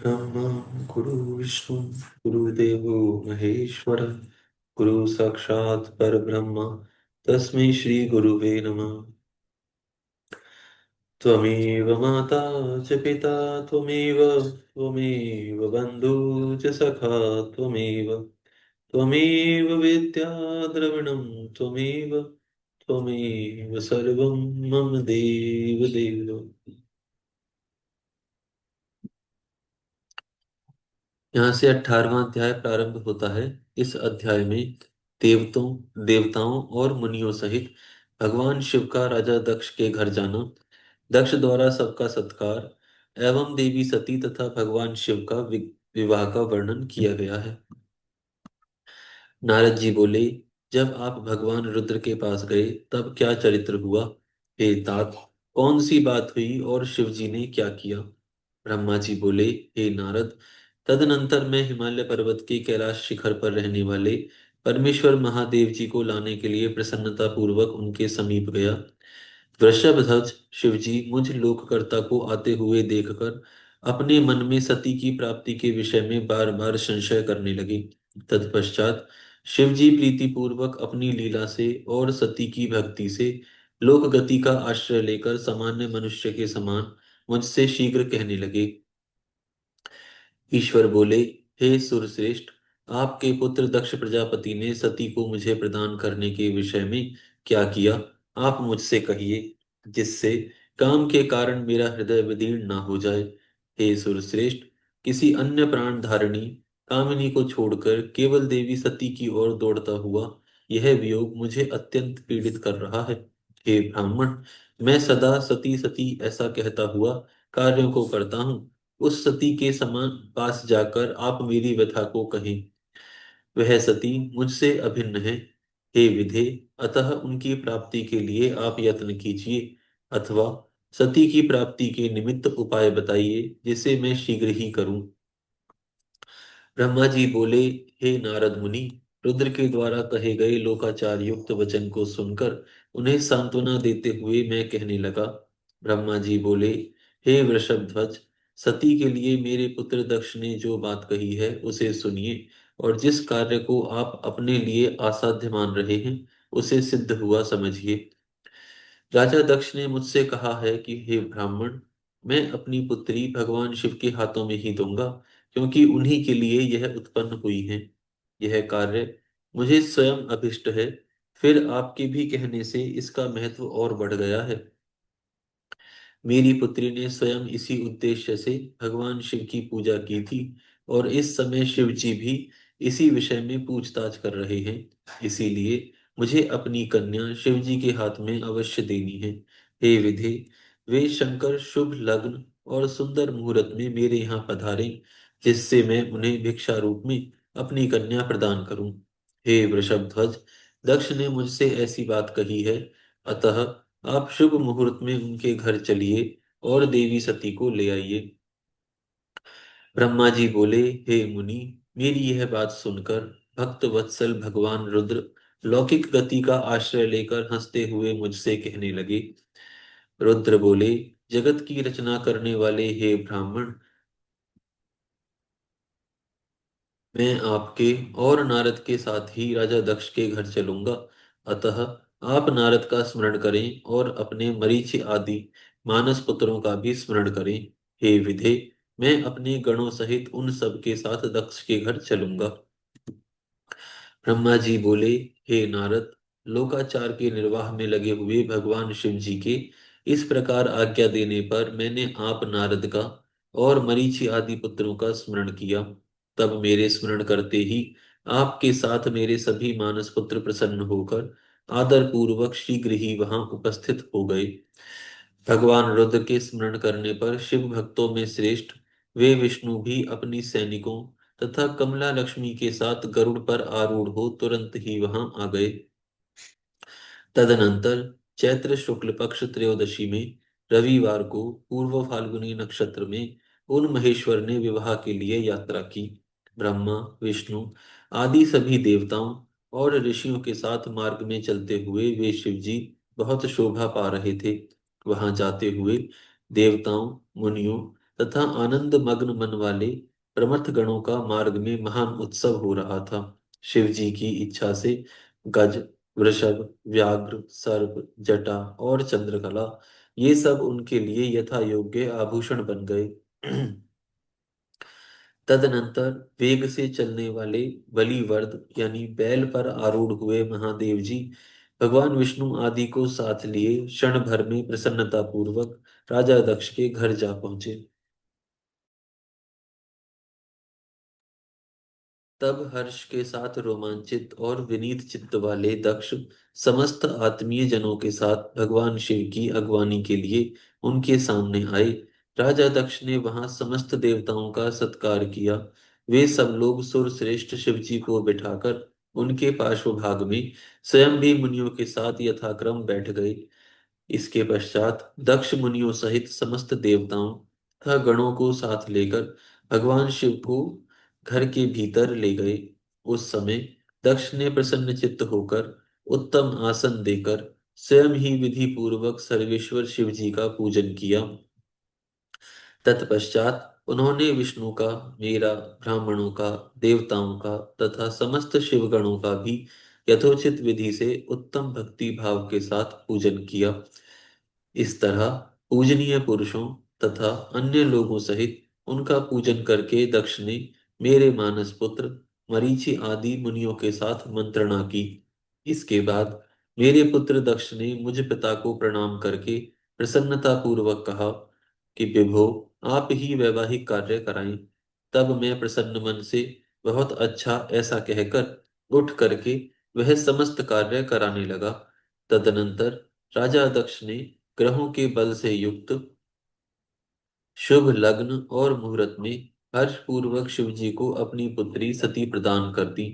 ब्रह्मा गुरु विष्णु गुरुदेवो महेश्वर गुरु साक्षात् परब्रह्म तस्मै श्री गुरुवे नमः। त्वमेव माता च पिता त्वमेव त्वमेव बन्धु च सखा त्वमेव त्वमेव विद्या द्रविणं त्वमेव त्वमेव सर्वं मम देव देव। यहाँ से 18वां अध्याय प्रारंभ होता है। इस अध्याय में देवताओं और मुनियों सहित भगवान शिव का राजा दक्ष के घर जाना, दक्ष द्वारा सबका सत्कार एवं देवी सती तथा भगवान शिव का विवाह का वर्णन किया गया है। नारद जी बोले, जब आप भगवान रुद्र के पास गए तब क्या चरित्र हुआ? हे तात, कौन सी बात हुई और शिव जी ने क्या किया? ब्रह्मा जी बोले, हे नारद, तदनंतर मैं हिमालय पर्वत के कैलाश शिखर पर रहने वाले परमेश्वर महादेव जी को लाने के लिए प्रसन्नता पूर्वक उनके समीप गया। वृषभध्वज शिवजी मुझ लोककर्ता को आते हुए देखकर अपने मन में सती की प्राप्ति के विषय में बार बार संशय करने लगे। तत्पश्चात शिवजी प्रीतिपूर्वक अपनी लीला से और सती की भक्ति से लोक गति का आश्रय लेकर सामान्य मनुष्य के समान मुझसे शीघ्र कहने लगे। ईश्वर बोले, हे सुरश्रेष्ठ, आपके पुत्र दक्ष प्रजापति ने सती को मुझे प्रदान करने के विषय में क्या किया, आप मुझसे कहिए, जिससे काम के कारण मेरा हृदय विदीर्ण ना हो जाए। हे सुरश्रेष्ठ, किसी अन्य प्राण धारिणी कामिनी को छोड़कर केवल देवी सती की ओर दौड़ता हुआ यह वियोग मुझे अत्यंत पीड़ित कर रहा है। हे ब्राह्मण, मैं सदा सती सती ऐसा कहता हुआ कार्यों को करता हूँ। उस सती के समान पास जाकर आप मेरी व्यथा को कहें। वह सती मुझसे अभिन्न है। हे विधे, अतः उनकी प्राप्ति के लिए आप यत्न कीजिए, अथवा सती की प्राप्ति के निमित्त उपाय बताइए जिसे मैं शीघ्र ही करूं। ब्रह्मा जी बोले, हे नारद मुनि, रुद्र के द्वारा कहे गए लोकाचार युक्त वचन को सुनकर उन्हें सांत्वना देते हुए मैं कहने लगा। ब्रह्मा जी बोले, हे वृषभध्वज, सती के लिए मेरे पुत्र दक्ष ने जो बात कही है उसे सुनिए, और जिस कार्य को आप अपने लिए असाध्य मान रहे हैं उसे सिद्ध हुआ समझिए। राजा दक्ष ने मुझसे कहा है कि हे ब्राह्मण, मैं अपनी पुत्री भगवान शिव के हाथों में ही दूंगा, क्योंकि उन्हीं के लिए यह उत्पन्न हुई है। यह कार्य मुझे स्वयं अभिष्ट है, फिर आपके भी कहने से इसका महत्व और बढ़ गया है। मेरी पुत्री ने स्वयं इसी उद्देश्य से भगवान शिव की पूजा की थी, और इस समय शिव जी भी इसी विषय में पूछताछ कर रहे हैं। इसीलिए मुझे अपनी कन्या शिव जी के हाथ में अवश्य देनी है। हे विधे, वे शंकर शुभ लग्न और सुंदर मुहूर्त में मेरे यहाँ पधारें, जिससे मैं उन्हें भिक्षा रूप में अपनी कन्या प्रदान करूं। हे वृषभध्वज, दक्ष ने मुझसे ऐसी बात कही है, अतः आप शुभ मुहूर्त में उनके घर चलिए और देवी सती को ले आइए। ब्रह्मा जी बोले, हे मुनि, मेरी यह बात सुनकर भक्त वत्सल भगवान रुद्र लौकिक गति का आश्रय लेकर हंसते हुए मुझसे कहने लगे। रुद्र बोले, जगत की रचना करने वाले हे ब्राह्मण, मैं आपके और नारद के साथ ही राजा दक्ष के घर चलूंगा। अतः आप नारद का स्मरण करें और अपने मरीचि आदि मानस पुत्रों का भी स्मरण करें। हे विधे, मैं अपने गणों सहित उन सब के साथ दक्ष के घर चलूंगा। ब्रह्मा जी बोले, हे नारद, लोकाचार के निर्वाह में लगे हुए भगवान शिव जी के इस प्रकार आज्ञा देने पर मैंने आप नारद का और मरीचि आदि पुत्रों का स्मरण किया। तब मेरे स्मरण करते ही आपके साथ मेरे सभी मानस पुत्र प्रसन्न होकर आदर पूर्वक शीघ्र ही वहां उपस्थित हो गए। भगवान रुद्र के स्मरण करने पर शिव भक्तों में श्रेष्ठ वे विष्णु भी अपनी सैनिकों तथा कमला लक्ष्मी के साथ गरुड़ पर आरूढ़ हो तुरंत ही वहां आ गए। तदनंतर चैत्र शुक्ल पक्ष त्रयोदशी में रविवार को पूर्व फाल्गुनी नक्षत्र में उन महेश्वर ने विवाह के लिए यात्रा की। ब्रह्मा, विष्णु आदि सभी देवताओं और ऋषियों के साथ मार्ग में चलते हुए वे शिव जी बहुत शोभा पा रहे थे। वहां जाते हुए देवताओं, मुनियों, तथा आनंद मग्न मन वाले प्रमथ गणों का मार्ग में महान उत्सव हो रहा था। शिव जी की इच्छा से गज, वृषभ, व्याघ्र, सर्प, जटा और चंद्रकला, ये सब उनके लिए यथा योग्य आभूषण बन गए। तदनंतर वेग से चलने वाले बलिवर्द यानी बैल पर आरूढ़ हुए महादेव जी भगवान विष्णु आदि को साथ लिए क्षण भर में प्रसन्नता पूर्वक राजा दक्ष के घर जा पहुंचे। तब हर्ष के साथ रोमांचित और विनीत चित्त वाले दक्ष समस्त आत्मीय जनों के साथ भगवान शिव की अगवानी के लिए उनके सामने आए। राजा दक्ष ने वहां समस्त देवताओं का सत्कार किया। वे सब लोग सुर श्रेष्ठ शिव जी को बिठाकर उनके पार्श्व भाग में स्वयं भी मुनियों के साथ यथाक्रम बैठ गए। इसके पश्चात दक्ष मुनियों सहित समस्त देवताओं तथा गणों को साथ लेकर भगवान शिव को घर के भीतर ले गए। उस समय दक्ष ने प्रसन्न चित्त होकर उत्तम आसन देकर स्वयं ही विधि पूर्वक सर्वेश्वर शिव जी का पूजन किया। तत्पश्चात उन्होंने विष्णु का, मेरा, ब्राह्मणों का, देवताओं का तथा समस्त शिवगणों का भी यथोचित विधि से उत्तम भक्ति भाव के साथ पूजन किया। इस तरह पूजनीय पुरुषों तथा अन्य लोगों सहित उनका पूजन करके दक्ष ने मेरे मानस पुत्र मरीचि आदि मुनियों के साथ मंत्रणा की। इसके बाद मेरे पुत्र दक्ष ने मुझ पिता को प्रणाम करके प्रसन्नता पूर्वक कहा कि विभो, आप ही वैवाहिक कार्य कराएं। तब मैं प्रसन्न मन से बहुत अच्छा ऐसा कहकर उठ करके वह समस्त कार्य कराने लगा। तदनंतर राजा दक्ष ने ग्रहों के बल से युक्त शुभ लग्न और मुहूर्त में हर्ष पूर्वक शिव जी को अपनी पुत्री सती प्रदान कर दी।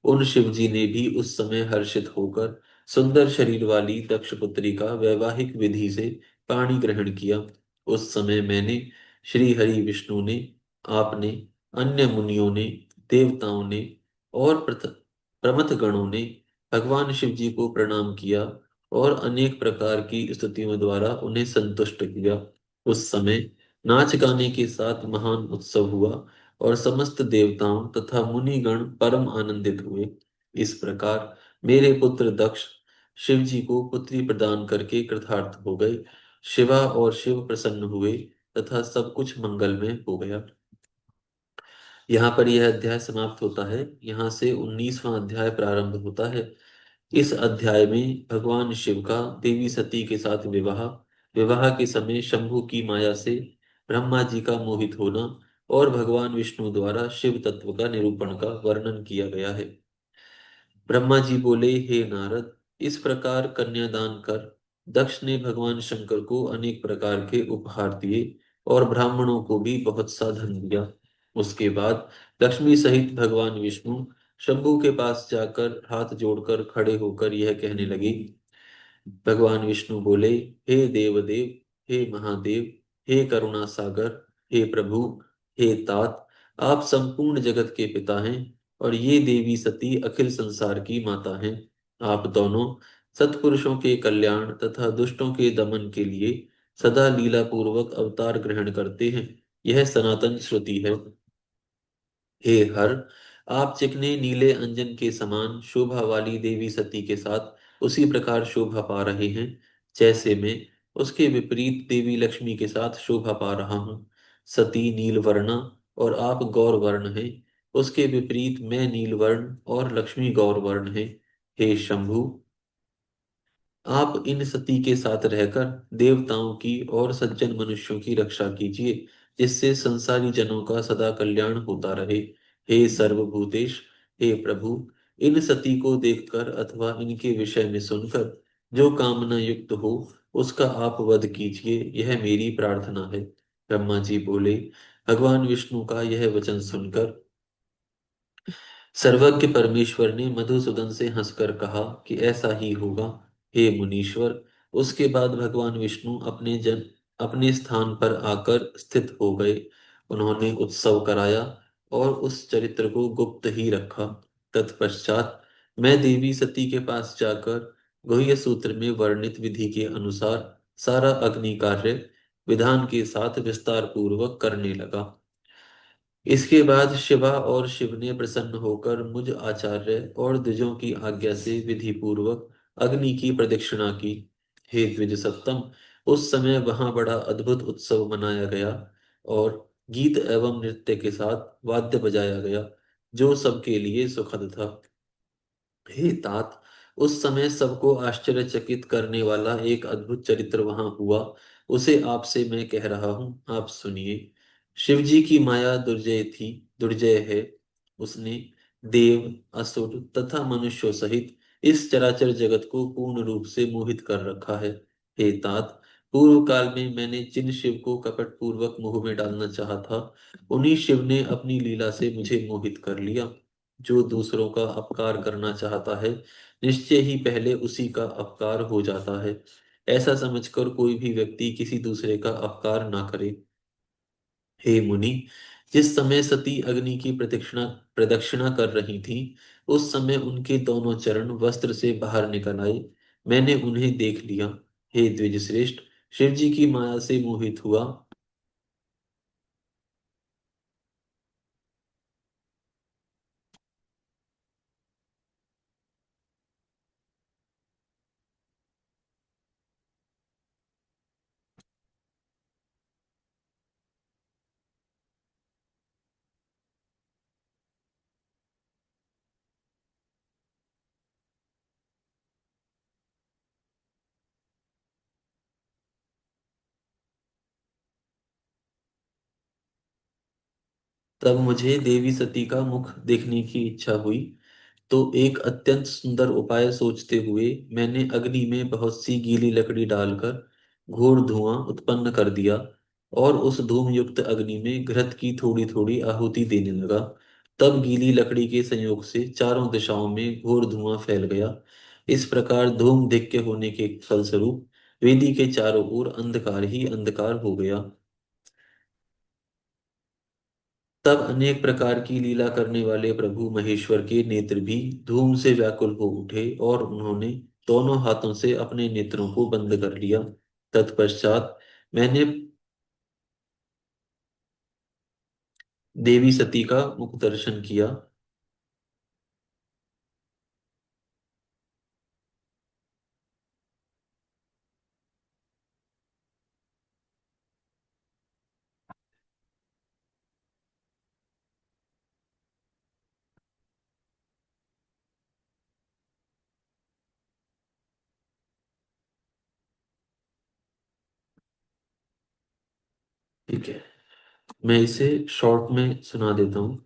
उन शिव जी ने भी उस समय हर्षित होकर सुंदर शरीर वाली दक्ष पुत्री का वैवाहिक विधि से पाणी ग्रहण किया। उस समय मैंने, श्री हरि विष्णु ने, आपने, अन्य मुनियों ने, देवताओं ने और प्रमथ गणों ने भगवान शिव जी को प्रणाम किया और अनेक प्रकार की स्तुतियों द्वारा उन्हें संतुष्ट किया। उस समय नाच गाने के साथ महान उत्सव हुआ और समस्त देवताओं तथा मुनिगण परम आनंदित हुए। इस प्रकार मेरे पुत्र दक्ष शिव जी को पुत्री प्रदान करके कृतार्थ हो गए। शिवा और शिव प्रसन्न हुए तथा सब कुछ मंगलमय हो गया। यहाँ पर यह अध्याय समाप्त होता है। यहाँ से 19वां अध्याय प्रारंभ होता है। इस अध्याय में भगवान शिव का देवी सती के साथ विवाह, विवाह के समय शंभु की माया से ब्रह्मा जी का मोहित होना और भगवान विष्णु द्वारा शिव तत्व का निरूपण का वर्णन किया गया है। ब्रह्मा जी बोले, हे नारद, इस प्रकार कन्यादान कर दक्ष ने भगवान शंकर को अनेक प्रकार के उपहार दिए और ब्राह्मणों को भी बहुत सा धन दिया। उसके बाद लक्ष्मी सहित भगवान विष्णु शंभु के पास जाकर हाथ जोड़कर खड़े होकर यह कहने लगे। भगवान विष्णु बोले, हे देवदेव, हे महादेव, हे करुणा सागर, हे प्रभु, हे तात, आप संपूर्ण जगत के पिता हैं और ये देवी सती अखिल संसार की माता हैं। आप दोनों सत्पुरुषों के कल्याण तथा दुष्टों के दमन के लिए सदा लीला पूर्वक अवतार ग्रहण करते हैं। यह सनातन श्रुति है। हे हर, आप चिकने नीले अंजन के समान शोभा वाली देवी सती के साथ उसी प्रकार शोभा पा रहे हैं जैसे मैं उसके विपरीत देवी लक्ष्मी के साथ शोभा पा रहा हूँ। सती नीलवर्णा और आप गौरवर्ण हैं। उसके विपरीत मैं नीलवर्ण और लक्ष्मी गौरवर्ण है। हे शंभु, आप इन सती के साथ रहकर देवताओं की और सज्जन मनुष्यों की रक्षा कीजिए, जिससे संसारी जनों का सदा कल्याण होता रहे। हे सर्वभूतेश, हे प्रभु, इन सती को देखकर अथवा इनके विषय में सुनकर जो कामना युक्त हो उसका आप वध कीजिए, यह मेरी प्रार्थना है। ब्रह्मा जी बोले। भगवान विष्णु का यह वचन सुनकर सर्वज्ञ परमेश्वर ने मधुसूदन से हंसकर कहा कि ऐसा ही होगा। हे मुनीश्वर, उसके बाद भगवान विष्णु अपने स्थान पर आकर स्थित हो गए। उन्होंने उत्सव कराया और उस चरित्र को गुप्त ही रखा। तत्पश्चात मैं देवी सती के पास जाकर गुह्य सूत्र में वर्णित विधि के अनुसार सारा अग्नि कार्य विधान के साथ विस्तार पूर्वक करने लगा। इसके बाद शिवा और शिव ने प्रसन्न होकर मुझ आचार्य और द्विजों की आज्ञा से विधि पूर्वक अग्नि की प्रदक्षिणा की। हे द्विज सत्तम, उस समय वहां बड़ा अद्भुत उत्सव मनाया गया और गीत एवं नृत्य के साथ वाद्य बजाया गया, जो सबके लिए सुखद था। हे तात, उस समय सबको आश्चर्यचकित करने वाला एक अद्भुत चरित्र वहां हुआ। उसे आपसे मैं कह रहा हूं, आप सुनिए। शिव जी की माया दुर्जय थी, दुर्जय है। उसने देव, असुर तथा मनुष्यों सहित इस चराचर जगत को पूर्ण रूप से मोहित कर रखा है। हे तात, पूर्व काल में मैंने जिन शिव को कपट पूर्वक मोह में डालना चाहा था, उन्हीं शिव ने अपनी लीला से मुझे मोहित कर लिया। जो दूसरों का अपकार करना चाहता है, निश्चय ही पहले उसी का अपकार हो जाता है। ऐसा समझकर कोई भी व्यक्ति किसी दूसरे का अपकार ना करे। हे मुनि, जिस समय सती अग्नि की प्रदक्षिणा प्रदक्षिणा कर रही थी, उस समय उनके दोनों चरण वस्त्र से बाहर निकल आए। मैंने उन्हें देख लिया। हे द्विज श्रेष्ठ, शिव जी की माया से मोहित हुआ। तब मुझे देवी सती का मुख देखने की इच्छा हुई, तो एक अत्यंत सुंदर उपाय सोचते हुए मैंने अग्नि में बहुत सी गीली लकड़ी डालकर घोर धुआं उत्पन्न कर दिया और उस धूम युक्त अग्नि में घृत की थोड़ी थोड़ी आहुति देने लगा। तब गीली लकड़ी के संयोग से चारों दिशाओं में घोर धुआं फैल गया। इस प्रकार धूम धिक्य होने के फलस्वरूप वेदी के चारों ओर अंधकार ही अंधकार हो गया। तब अनेक प्रकार की लीला करने वाले प्रभु महेश्वर के नेत्र भी धूम से व्याकुल हो उठे और उन्होंने दोनों हाथों से अपने नेत्रों को बंद कर लिया। तत्पश्चात मैंने देवी सती का मुख दर्शन किया। ठीक है, मैं इसे शॉर्ट में सुना देता हूँ।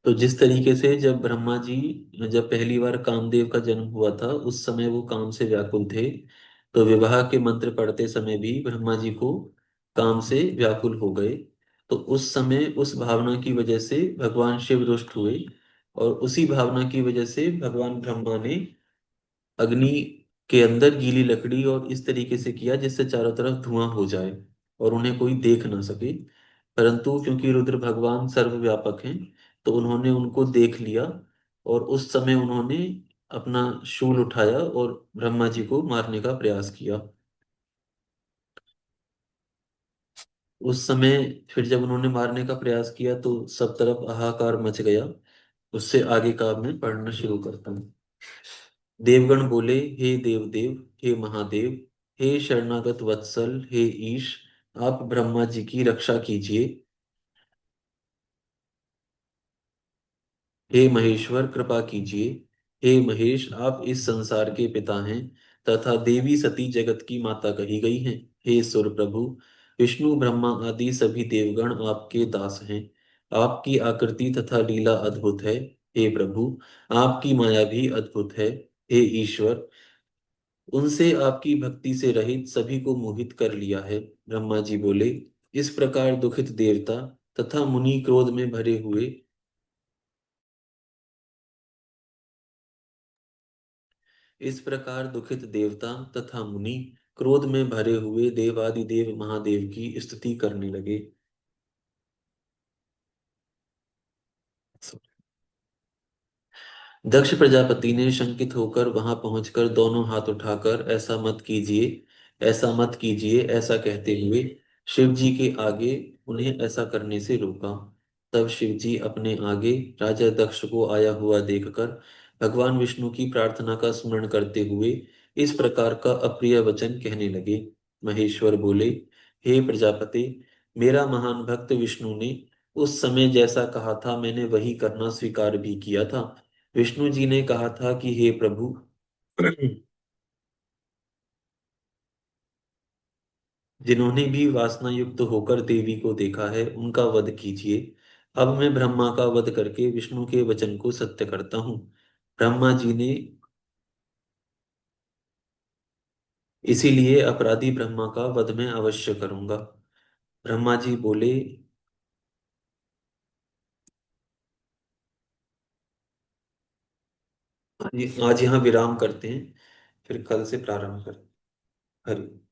तो जिस तरीके से जब ब्रह्मा जी, जब पहली बार कामदेव का जन्म हुआ था, उस समय वो काम से व्याकुल थे। तो विवाह के मंत्र पढ़ते समय भी ब्रह्मा जी को काम से व्याकुल हो गए। तो उस समय उस भावना की वजह से भगवान शिव रुष्ट हुए और उसी भावना की वजह से भगवान ब्रह्मा ने अग्नि के अंदर गीली लकड़ी और इस तरीके से किया जिससे चारों तरफ धुआं हो जाए और उन्हें कोई देख ना सके। परंतु क्योंकि रुद्र भगवान सर्वव्यापक हैं, तो उन्होंने उनको देख लिया और उस समय उन्होंने अपना शूल उठाया और ब्रह्मा जी को मारने का प्रयास किया। उस समय फिर जब उन्होंने मारने का प्रयास किया तो सब तरफ हाहाकार मच गया। उससे आगे का मैं पढ़ना शुरू करता हूँ। देवगण बोले, हे देवदेव, हे महादेव, हे शरणागत वत्सल, हे ईश, आप ब्रह्मा जी की रक्षा कीजिए। हे महेश्वर, कृपा कीजिए। हे महेश, आप इस संसार के पिता हैं तथा देवी सती जगत की माता कही गई हैं। हे सुर प्रभु, विष्णु ब्रह्मा आदि सभी देवगण आपके दास हैं। आपकी आकृति तथा लीला अद्भुत है। हे प्रभु, आपकी माया भी अद्भुत है। हे ईश्वर, उनसे आपकी भक्ति से रहित सभी को मोहित कर लिया है। ब्रह्मा जी बोले, इस प्रकार दुखित देवता तथा मुनि क्रोध में भरे हुए इस प्रकार दुखित देवता तथा मुनि क्रोध में भरे हुए देवादिदेव महादेव की स्तुति करने लगे। दक्ष प्रजापति ने शंकित होकर वहां पहुंचकर दोनों हाथ उठाकर, ऐसा मत कीजिए, ऐसा मत कीजिए। ऐसा कहते हुए शिव जी के आगे उन्हें ऐसा करने से रोका। तब शिव जी अपने आगे राजा दक्ष को आया हुआ देखकर भगवान विष्णु की प्रार्थना का स्मरण करते हुए इस प्रकार का अप्रिय वचन कहने लगे। महेश्वर बोले, हे प्रजापति, मेरा महान भक्त विष्णु ने उस समय जैसा कहा था मैंने वही करना स्वीकार भी किया था। विष्णु जी ने कहा था कि हे प्रभु, जिन्होंने भी वासना युक्त होकर देवी को देखा है उनका वध कीजिए। अब मैं ब्रह्मा का वध करके विष्णु के वचन को सत्य करता हूँ। ब्रह्मा जी ने इसीलिए अपराधी ब्रह्मा का वध मैं अवश्य करूंगा। ब्रह्मा जी बोले, आज यहाँ विराम करते हैं, फिर कल से प्रारंभ करें। हरि।